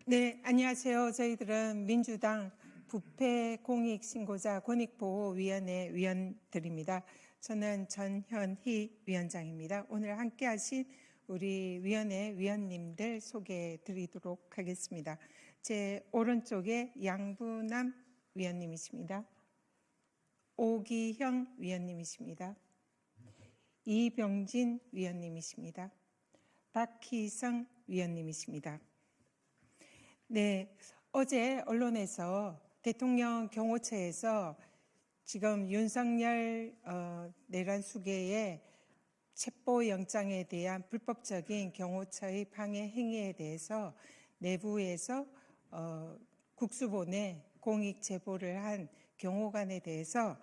네, 안녕하세요. 저희들은 민주당 부패공익신고자 권익보호위원회 위원들입니다. 저는 전현희 위원장입니다. 오늘 함께 하신 우리 위원회 위원님들 소개해 드리도록 하겠습니다. 제 오른쪽에 양부남 위원님이십니다. 오기형 위원님이십니다. 이병진 위원님이십니다. 박희성 위원님이십니다. 네, 어제 언론에서 대통령 경호처에서 지금 윤석열 내란 수계의 체포영장에 대한 불법적인 경호처의 방해 행위에 대해서 내부에서 국수본에 공익 제보를 한 경호관에 대해서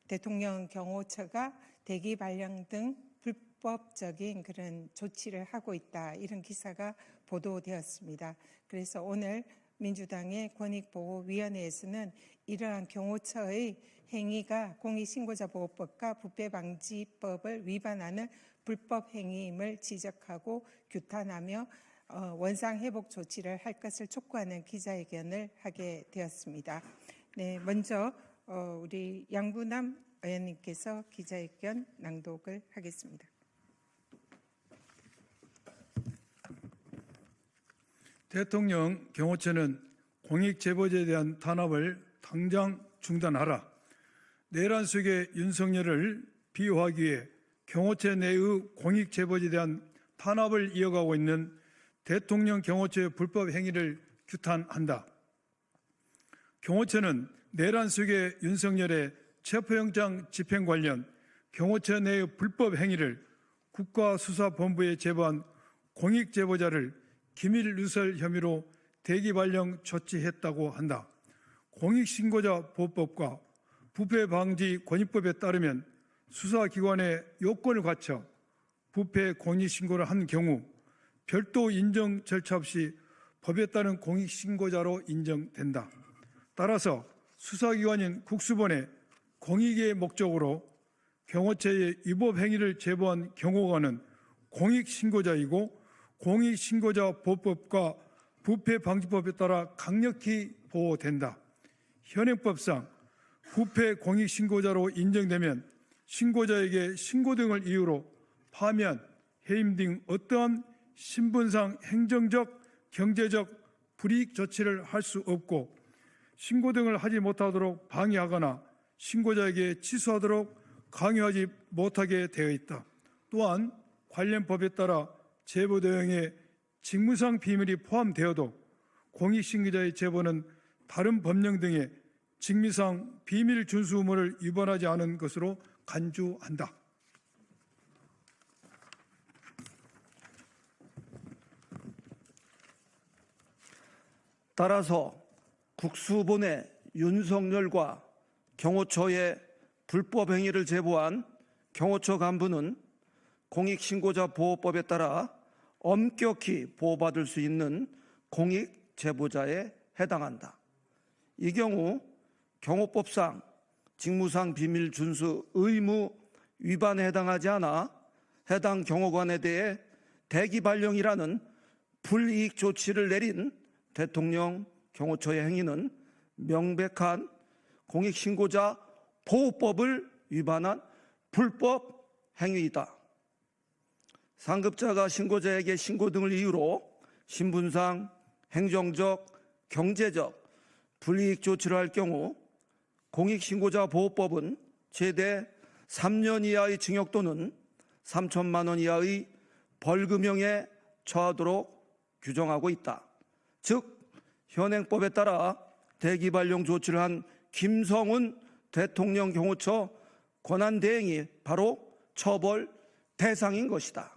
대통령 경호처가 대기 발령 등 불법적인 그런 조치를 하고 있다, 이런 기사가 보도되었습니다. 그래서 오늘 민주당의 권익보호위원회에서는 이러한 경호처의 행위가 공익신고자보호법과 부패방지법을 위반하는 불법 행위임을 지적하고 규탄하며 원상회복 조치를 할 것을 촉구하는 기자회견을 하게 되었습니다. 네, 먼저 우리 양부남 의원님께서 기자회견 낭독을 하겠습니다. 대통령 경호처는 공익제보자에 대한 탄압을 당장 중단하라. 내란 속의 윤석열을 비호하기 위해 경호처 내의 공익제보자에 대한 탄압을 이어가고 있는 대통령 경호처의 불법 행위를 규탄한다. 경호처는 내란 속의 윤석열의 체포영장 집행 관련 경호처 내의 불법 행위를 국가수사본부에 제보한 공익제보자를 기밀 누설 혐의로 대기 발령 조치했다고 한다. 공익신고자 보호법과 부패방지권익법에 따르면 수사기관의 요건을 갖춰 부패 공익신고를 한 경우 별도 인정 절차 없이 법에 따른 공익신고자로 인정된다. 따라서 수사기관인 국수본에 공익의 목적으로 경호처의 위법 행위를 제보한 경호관은 공익신고자이고 공익신고자 보호법과 부패방지법에 따라 강력히 보호된다. 현행법상 부패 공익신고자로 인정되면 신고자에게 신고 등을 이유로 파면, 해임 등 어떠한 신분상 행정적, 경제적 불이익 조치를 할 수 없고 신고 등을 하지 못하도록 방해하거나 신고자에게 취소하도록 강요하지 못하게 되어 있다. 또한 관련 법에 따라 제보 내용에 직무상 비밀이 포함되어도 공익신고자의 제보는 다른 법령 등의 직무상 비밀 준수 의무를 위반하지 않은 것으로 간주한다. 따라서 국수본에 윤석열과 경호처의 불법 행위를 제보한 경호처 간부는 공익신고자 보호법에 따라 엄격히 보호받을 수 있는 공익제보자에 해당한다. 이 경우 경호법상 직무상 비밀 준수 의무 위반에 해당하지 않아 해당 경호관에 대해 대기 발령이라는 불이익 조치를 내린 대통령 경호처의 행위는 명백한 공익신고자 보호법을 위반한 불법 행위이다. 상급자가 신고자에게 신고 등을 이유로 신분상 행정적, 경제적 불이익 조치를 할 경우 공익신고자 보호법은 최대 3년 이하의 징역 또는 3천만 원 이하의 벌금형에 처하도록 규정하고 있다. 즉 현행법에 따라 대기 발령 조치를 한 김성훈 대통령 경호처 권한대행이 바로 처벌 대상인 것이다.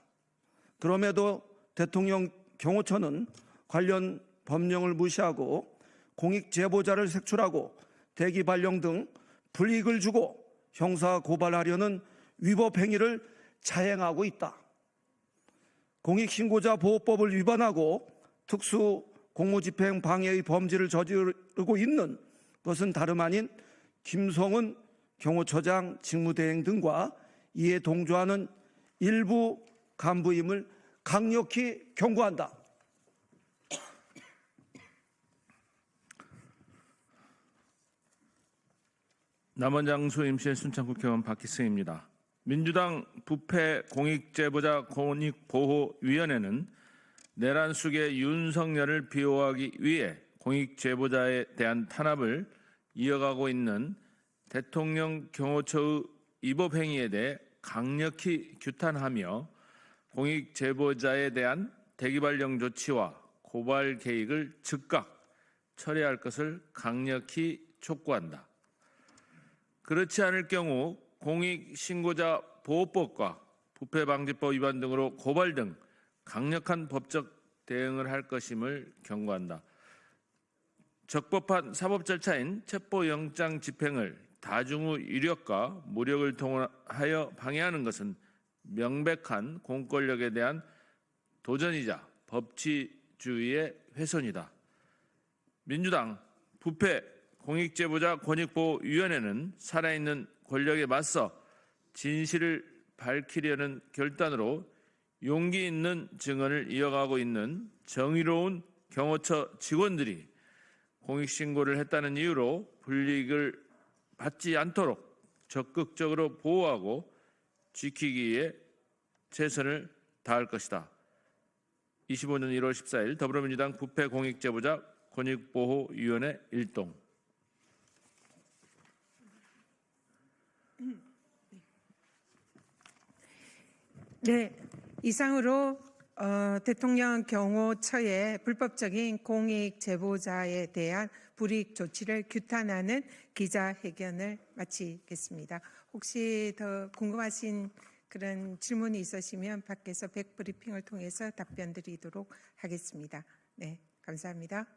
그럼에도 대통령 경호처는 관련 법령을 무시하고 공익제보자를 색출하고 대기 발령 등 불이익을 주고 형사 고발하려는 위법 행위를 자행하고 있다. 공익신고자 보호법을 위반하고 특수 공무집행 방해의 범죄를 저지르고 있는 것은 다름 아닌 김성훈 경호처장 직무대행 등과 이에 동조하는 일부 간부임을 강력히 경고한다. 남원장수 임실 순창국회의원 박희승입니다. 민주당 부패 공익제보자 권익보호위원회는 내란 속의 윤석열을 비호하기 위해 공익제보자에 대한 탄압을 이어가고 있는 대통령 경호처의 위법 행위에 대해 강력히 규탄하며 공익제보자에 대한 대기발령 조치와 고발 계획을 즉각 철회할 것을 강력히 촉구한다. 그렇지 않을 경우 공익신고자 보호법과 부패방지법 위반 등으로 고발 등 강력한 법적 대응을 할 것임을 경고한다. 적법한 사법 절차인 체포영장 집행을 다중의 유력과 무력을 통하여 방해하는 것은 명백한 공권력에 대한 도전이자 법치주의의 훼손이다. 민주당 부패 공익제보자 권익보호위원회는 살아있는 권력에 맞서 진실을 밝히려는 결단으로 용기 있는 증언을 이어가고 있는 정의로운 경호처 직원들이 공익신고를 했다는 이유로 불이익을 받지 않도록 적극적으로 보호하고 지키기 위해 최선을 다할 것이다. 25년 1월 14일 더불어민주당 부패 공익제보자 권익보호위원회 1동. 네, 이상으로 대통령 경호처의 불법적인 공익 제보자에 대한 불이익 조치를 규탄하는 기자회견을 마치겠습니다. 혹시 더 궁금하신 그런 질문이 있으시면 밖에서 백브리핑을 통해서 답변 드리도록 하겠습니다. 네, 감사합니다.